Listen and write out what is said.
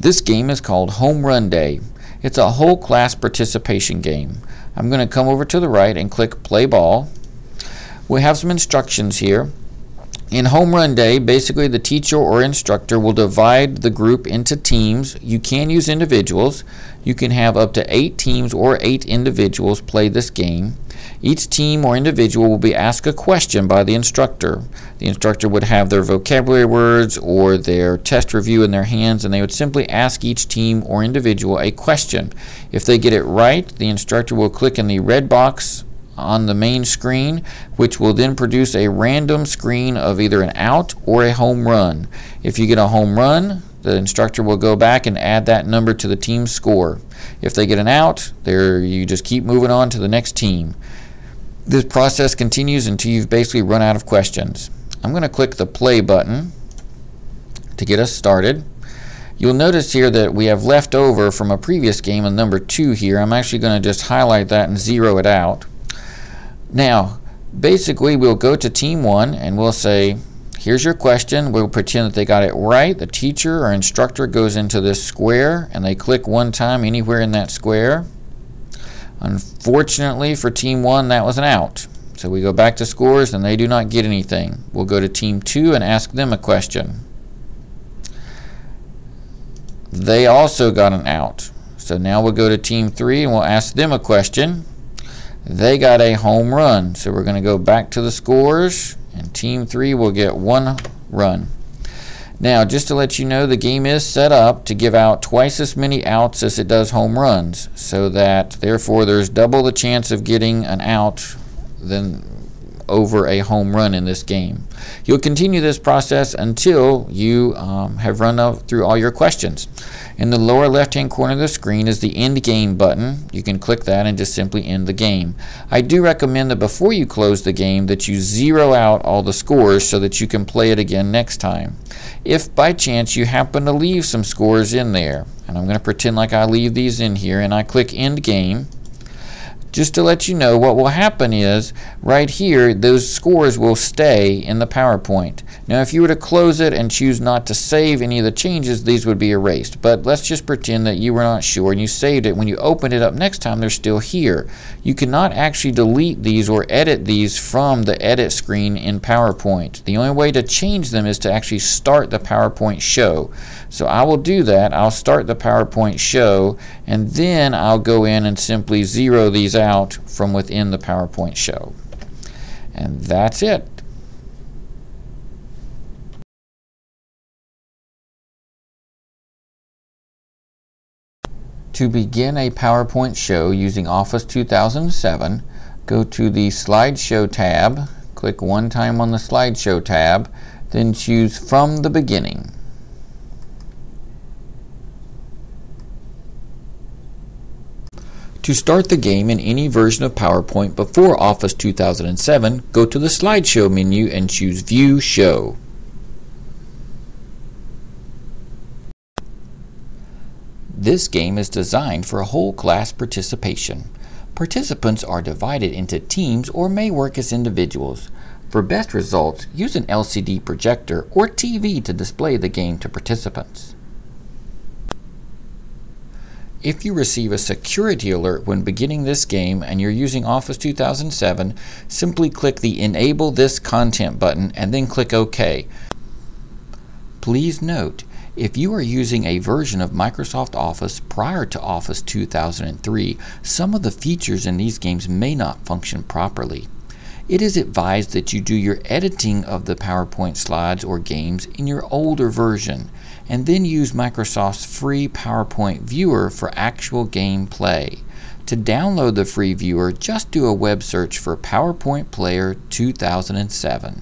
This game is called Home Run Day. It's a whole class participation game. I'm going to come over to the right and click Play Ball. We have some instructions here. In Home Run Day, basically the teacher or instructor will divide the group into teams. You can use individuals. You can have up to 8 teams or 8 individuals play this game. Each team or individual will be asked a question by the instructor. The instructor would have their vocabulary words or their test review in their hands, and they would simply ask each team or individual a question. If they get it right, the instructor will click in the red box on the main screen, which will then produce a random screen of either an out or a home run. If you get a home run, the instructor will go back and add that number to the team's score. If they get an out, you just keep moving on to the next team. This process continues until you've basically run out of questions. I'm going to click the play button to get us started. You'll notice here that we have left over from a previous game, a number 2 here. I'm actually going to just highlight that and zero it out. Now, basically we'll go to team 1 and we'll say, here's your question. We'll pretend that they got it right. The teacher or instructor goes into this square and they click one time anywhere in that square. Unfortunately for team 1, that was an out. So we go back to scores and they do not get anything. We'll go to team 2 and ask them a question. They also got an out. So now we'll go to team 3 and we'll ask them a question. They got a home run. So we're going to go back to the scores and team 3 will get 1 run. Now, just to let you know, the game is set up to give out twice as many outs as it does home runs, so that therefore there's double the chance of getting an out than over a home run in this game. You'll continue this process until you have run through all your questions. In the lower left hand corner of the screen is the end game button. You can click that and just simply end the game. I do recommend that before you close the game that you zero out all the scores so that you can play it again next time. If by chance you happen to leave some scores in there, and I'm going to pretend like I leave these in here and I click end game, just to let you know what will happen is right here those scores will stay in the PowerPoint. Now if you were to close it and choose not to save any of the changes, these would be erased. But let's just pretend that you were not sure and you saved it. When you open it up next time, they're still here. You cannot actually delete these or edit these from the edit screen in PowerPoint. The only way to change them is to actually start the PowerPoint show. So I will do that. I'll start the PowerPoint show and then I'll go in and simply zero these out from within the PowerPoint show. And that's it. To begin a PowerPoint show using Office 2007, go to the Slideshow tab, click one time on the Slideshow tab, then choose From the Beginning. To start the game in any version of PowerPoint before Office 2007, go to the Slideshow menu and choose View Show. This game is designed for whole class participation. Participants are divided into teams or may work as individuals. For best results, use an LCD projector or TV to display the game to participants. If you receive a security alert when beginning this game and you're using Office 2007, simply click the Enable This Content button and then click OK. Please note, if you are using a version of Microsoft Office prior to Office 2003, some of the features in these games may not function properly. It is advised that you do your editing of the PowerPoint slides or games in your older version, and then use Microsoft's free PowerPoint viewer for actual game play. To download the free viewer, just do a web search for PowerPoint Player 2007.